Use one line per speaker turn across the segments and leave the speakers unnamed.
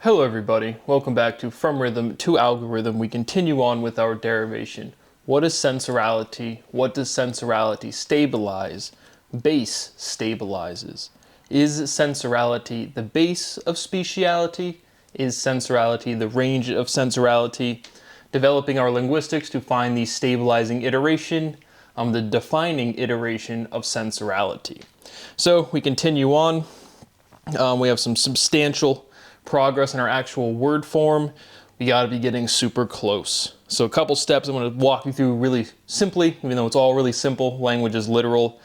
Hello everybody, welcome back to From Rhythm to Algorithm. We continue on with our derivation. What is sensorality? What does sensorality stabilize? Base stabilizes. Is sensorality the base of speciality? Is sensorality the range of sensorality? Developing our linguistics to find the stabilizing iteration, the defining iteration of sensorality. So we continue on. We have some substantial progress in our actual word form. We got to be getting super close. So a couple steps I'm going to walk you through really simply, even though it's all really simple. Language is literal.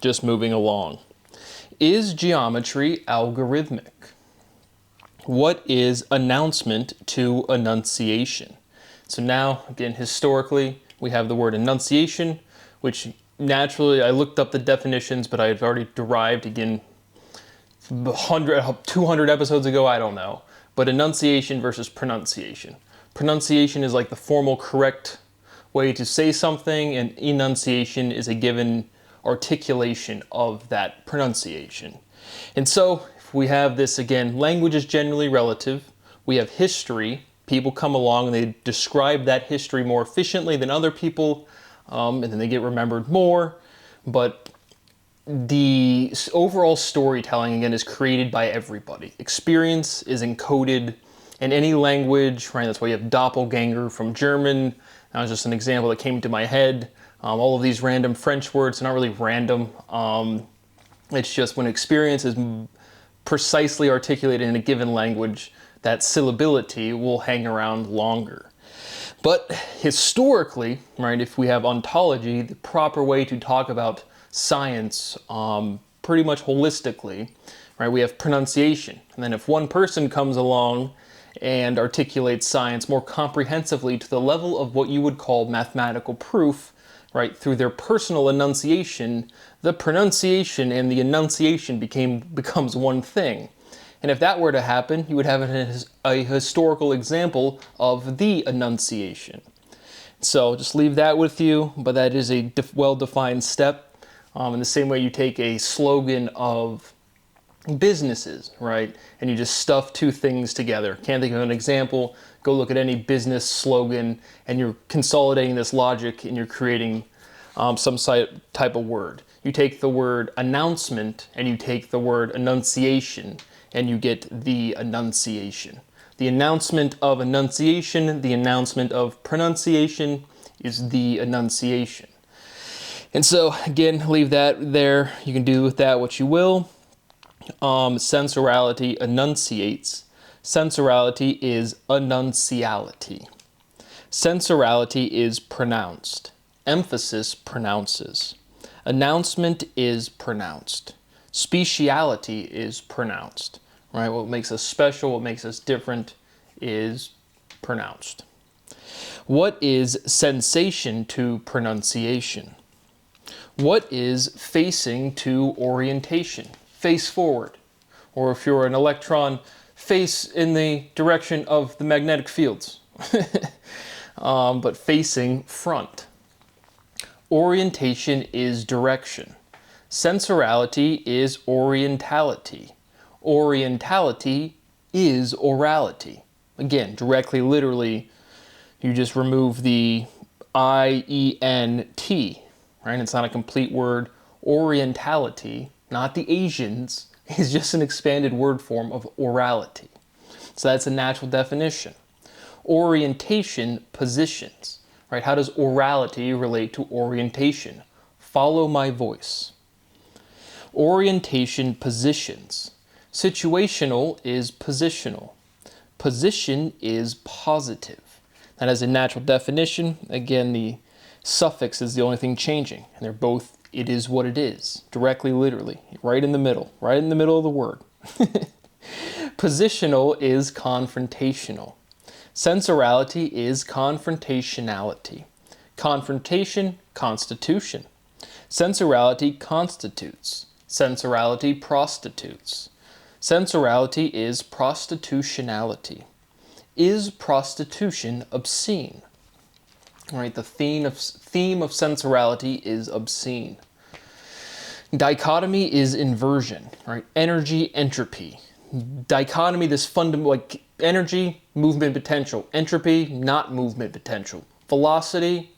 Just moving along. Is geometry algorithmic? What is announcement to enunciation? So now, again, historically, we have the word enunciation, which naturally I looked up the definitions, but I had already derived, again, 200 episodes ago, I don't know. But enunciation versus pronunciation. Pronunciation is like the formal correct way to say something, and enunciation is a given articulation of that pronunciation. And so, if we have this again, language is generally relative. We have history. People come along and they describe that history more efficiently than other people, and then they get remembered more. But the overall storytelling, again, is created by everybody. Experience is encoded in any language, right? That's why you have doppelganger from German. That was just an example that came to my head. All of these random French words are not really random. It's just when experience is precisely articulated in a given language, that syllability will hang around longer. But historically, right, if we have ontology, the proper way to talk about science pretty much holistically, right? We have pronunciation. And then if one person comes along and articulates science more comprehensively to the level of what you would call mathematical proof, right, through their personal enunciation, the pronunciation and the enunciation becomes one thing. And if that were to happen, you would have a historical example of the enunciation. So just leave that with you, but that is a well-defined step. In the same way you take a slogan of businesses, right, and you just stuff two things together. Can't think of an example. Go look at any business slogan, and you're consolidating this logic, and you're creating some type of word. You take the word announcement, and you take the word enunciation, and you get the enunciation. The announcement of enunciation, the announcement of pronunciation is the enunciation. And so, again, leave that there. You can do with that what you will. Sensorality enunciates. Sensorality is enunciality. Sensorality is pronounced. Emphasis pronounces. Announcement is pronounced. Speciality is pronounced. Right? What makes us special, what makes us different is pronounced. What is sensation to pronunciation? What is facing to orientation? Face forward. Or if you're an electron, face in the direction of the magnetic fields. But facing front. Orientation is direction. Sensorality is orientality. Orientality is orality. Again, directly, literally, you just remove the I-E-N-T. Right? It's not a complete word. Orientality, not the Asians, is just an expanded word form of orality. So that's a natural definition. Orientation, positions. Right? How does orality relate to orientation? Follow my voice. Orientation, positions. Situational is positional. Position is positive. That has a natural definition. Again, the suffix is the only thing changing, and they're both it is what it is, directly, literally, right in the middle of the word. Positional is confrontational. Sensorality is confrontationality. Confrontation, constitution. Sensorality constitutes. Sensorality prostitutes. Sensorality is prostitutionality. Is prostitution obscene? Right, the theme of sensorality is obscene. Dichotomy is inversion, right? Energy, entropy. Dichotomy, this fundamental, like energy, movement potential. Entropy, not movement potential. Velocity,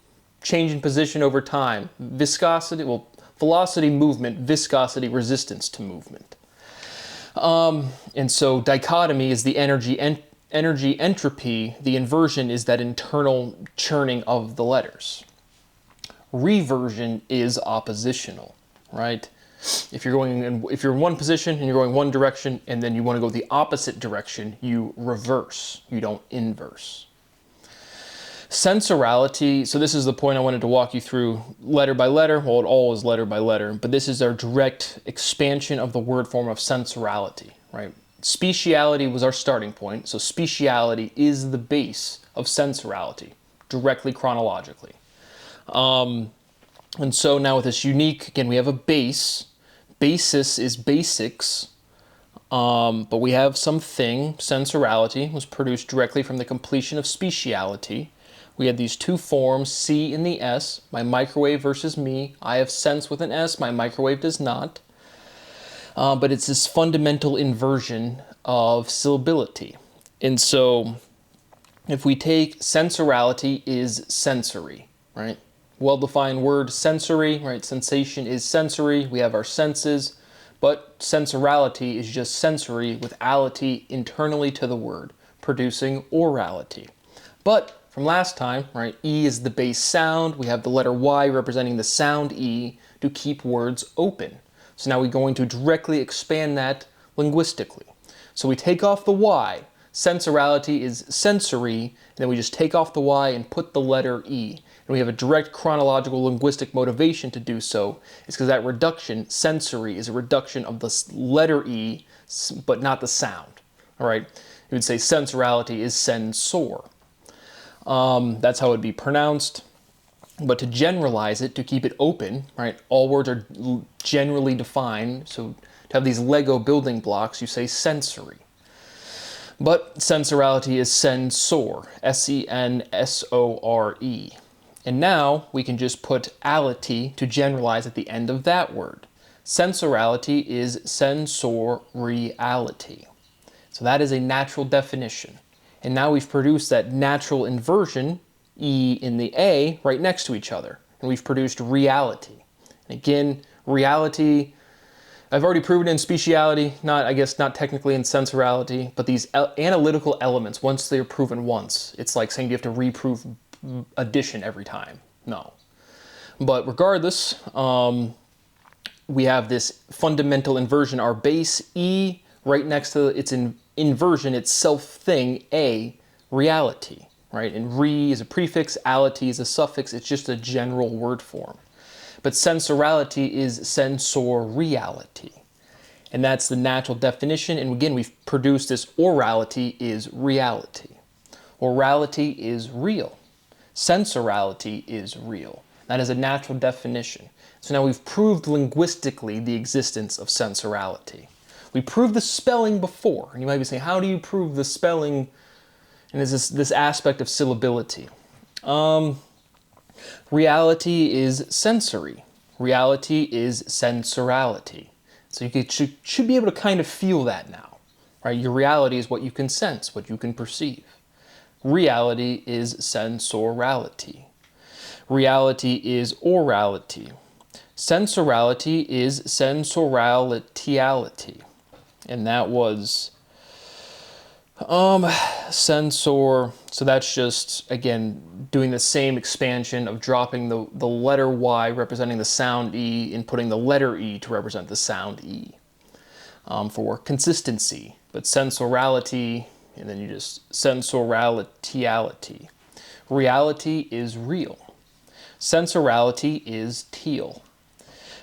change in position over time. Viscosity, well, velocity, movement. Viscosity, resistance to movement. And so dichotomy is the energy entropy. The inversion is that internal churning of the letters. Reversion is oppositional, right? If you're in one position and you're going one direction and then you want to go the opposite direction, you reverse, you don't inverse. Sensoreality, so this is the point I wanted to walk you through letter by letter. Well, it all is letter by letter, but this is our direct expansion of the word form of sensoreality, right? Speciality was our starting point, so speciality is the base of sensoreality, directly chronologically. And so now with this unique, again, we have a base. Basis is basics, but we have something. Sensoreality was produced directly from the completion of speciality. We had these two forms, C and the S, my microwave versus me. I have sense with an S, my microwave does not. But it's this fundamental inversion of syllability. And so if we take sensoreality is sensory, right? Well-defined word, sensory, right? Sensation is sensory. We have our senses, but sensoreality is just sensory with ality internally to the word, producing orality. But from last time, right, E is the base sound. We have the letter Y representing the sound E to keep words open. So now we're going to directly expand that linguistically. So we take off the Y. Sensoreality is sensory, and then we just take off the Y and put the letter E. And we have a direct chronological linguistic motivation to do so. It's because that reduction, sensory, is a reduction of the letter E, but not the sound. All right? You would say sensoreality is sensor. That's how it would be pronounced. But to generalize it, to keep it open, right? All words are generally defined. So to have these Lego building blocks, you say sensory. But sensoreality is sensor, S-E-N-S-O-R-E. And now we can just put ality to generalize at the end of that word. Sensoreality is sensoriality. So that is a natural definition. And now we've produced that natural inversion, E in the A, right next to each other. And we've produced reality. And again, reality, I've already proven in speciality, I guess not technically in sensoreality, but these analytical elements, once they're proven once, it's like saying you have to reprove addition every time. No. But regardless, we have this fundamental inversion, our base E, right next to its inversion, its self thing, A, reality, right? And re is a prefix, ality is a suffix, it's just a general word form. But sensorality is sensoriality. And that's the natural definition. And again, we've produced this orality is reality. Orality is real. Sensorality is real. That is a natural definition. So now we've proved linguistically the existence of sensorality. We proved the spelling before. And you might be saying, how do you prove the spelling? And is this aspect of syllability? Reality is sensory. Reality is sensorality. So you should be able to kind of feel that now, right? Your reality is what you can sense, what you can perceive. Reality is sensorality. Reality is orality. Sensorality is sensoralityality. And that was sensor, so that's just, again, doing the same expansion of dropping the letter Y representing the sound E and putting the letter E to represent the sound E for consistency. But sensorality, and then you just sensoralityality. Reality is real. Sensorality is teal.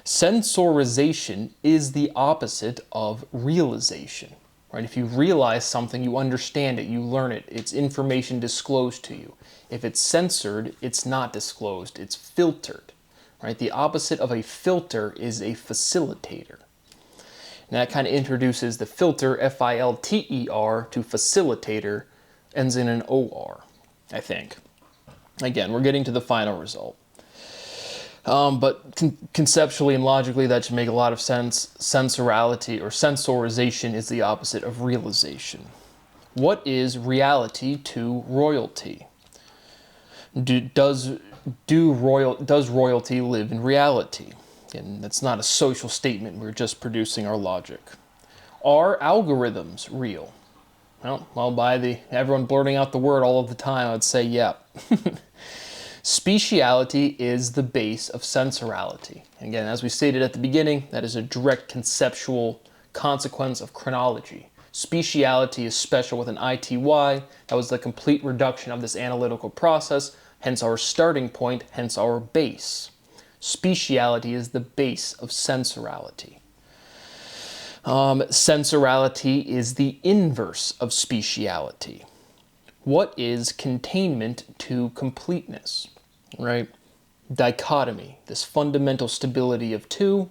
Sensorization is the opposite of realization. Right? If you realize something, you understand it, you learn it, it's information disclosed to you. If it's censored, it's not disclosed, it's filtered. Right? The opposite of a filter is a facilitator. And that kind of introduces the filter, F-I-L-T-E-R, to facilitator, ends in an O-R, I think. Again, we're getting to the final result. But conceptually and logically, that should make a lot of sense. Sensorality or sensorization is the opposite of realization. What is reality to royalty? Does royalty live in reality? And that's not a social statement. We're just producing our logic. Are algorithms real? Well, by everyone blurting out the word all of the time, I would say, yeah. Speciality is the base of sensorality. Again, as we stated at the beginning, that is a direct conceptual consequence of chronology. Speciality is special with an ITY. That was the complete reduction of this analytical process, hence our starting point, hence our base. Speciality is the base of sensorality. Sensorality is the inverse of speciality. What is containment to completeness, right? Dichotomy, this fundamental stability of two.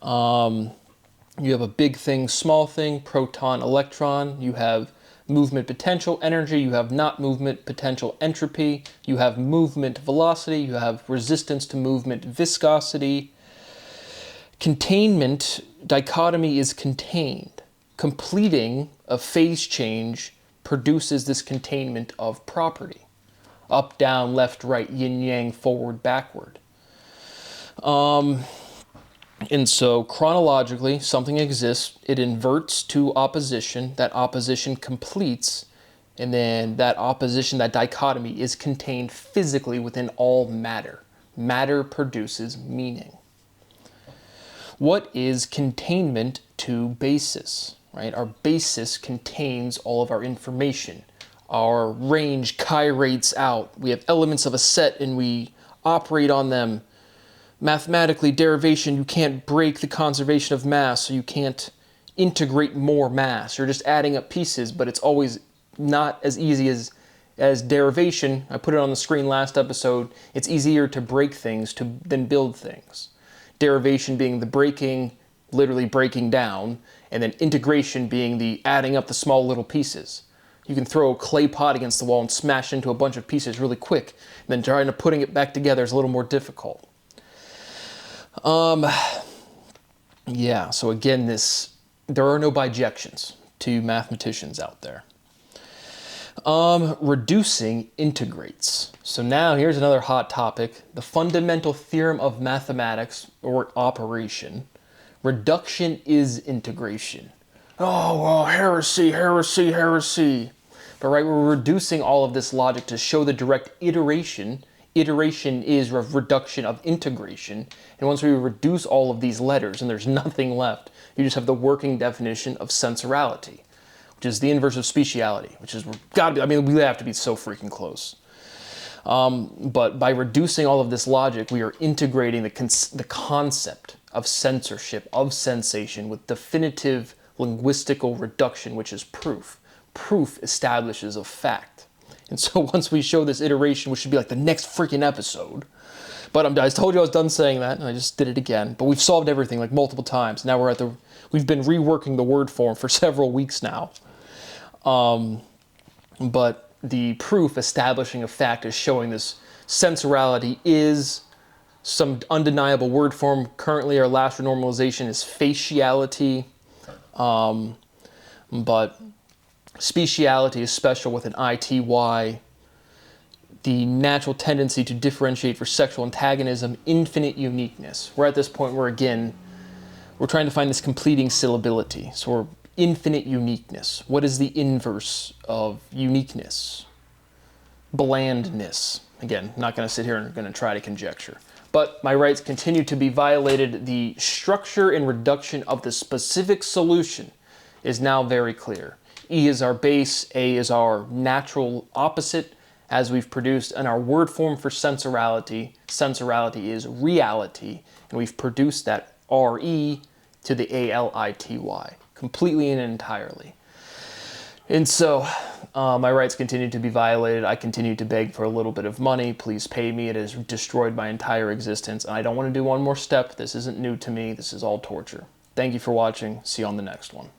You have a big thing, small thing, proton, electron. You have movement potential energy. You have not movement potential entropy. You have movement velocity. You have resistance to movement viscosity. Containment, dichotomy is contained. Completing a phase change produces this containment of property. Up, down, left, right, yin, yang, forward, backward. And so chronologically, something exists, it inverts to opposition, that opposition completes, and then that opposition, that dichotomy is contained physically within all matter. Matter produces meaning. What is containment to basis, right? Our basis contains all of our information. Our range chirates out. We have elements of a set and we operate on them. Mathematically, derivation, you can't break the conservation of mass, so you can't integrate more mass. You're just adding up pieces, but it's always not as easy as derivation. I put it on the screen last episode. It's easier to break things than build things. Derivation being the breaking, literally breaking down, and then integration being the adding up the small little pieces. You can throw a clay pot against the wall and smash into a bunch of pieces really quick, and then trying to putting it back together is a little more difficult. Yeah, so again, there are no bijections to mathematicians out there. Reducing integrates. So now here's another hot topic, the fundamental theorem of mathematics or operation. Reduction is integration. Oh, well, heresy, heresy, heresy. But right, we're reducing all of this logic to show the direct iteration. Iteration is a reduction of integration. And once we reduce all of these letters and there's nothing left, you just have the working definition of sensorality, which is the inverse of speciality, which is, we have to be so freaking close. But by reducing all of this logic, we are integrating the concept of censorship, of sensation, with definitive linguistical reduction, which is proof. Proof establishes a fact. And so once we show this iteration, which should be like the next freaking episode, but I told you I was done saying that, and I just did it again. But we've solved everything like multiple times. Now we've been reworking the word form for several weeks now. But the proof establishing a fact is showing this sensorality is some undeniable word form. Currently, our last renormalization is faciality. But speciality is special with an ITY. The natural tendency to differentiate for sexual antagonism, infinite uniqueness. We're at this point where, again, we're trying to find this completing syllability. So we're infinite uniqueness. What is the inverse of uniqueness? Blandness. Again, not going to sit here and going to try to conjecture. But my rights continue to be violated. The structure and reduction of the specific solution is now very clear. E is our base, A is our natural opposite, as we've produced, and our word form for sensorality is reality, and we've produced that RE to the ALITY, completely and entirely. And so, my rights continue to be violated. I continue to beg for a little bit of money. Please pay me. It has destroyed my entire existence, and I don't want to do one more step. This isn't new to me. This is all torture. Thank you for watching. See you on the next one.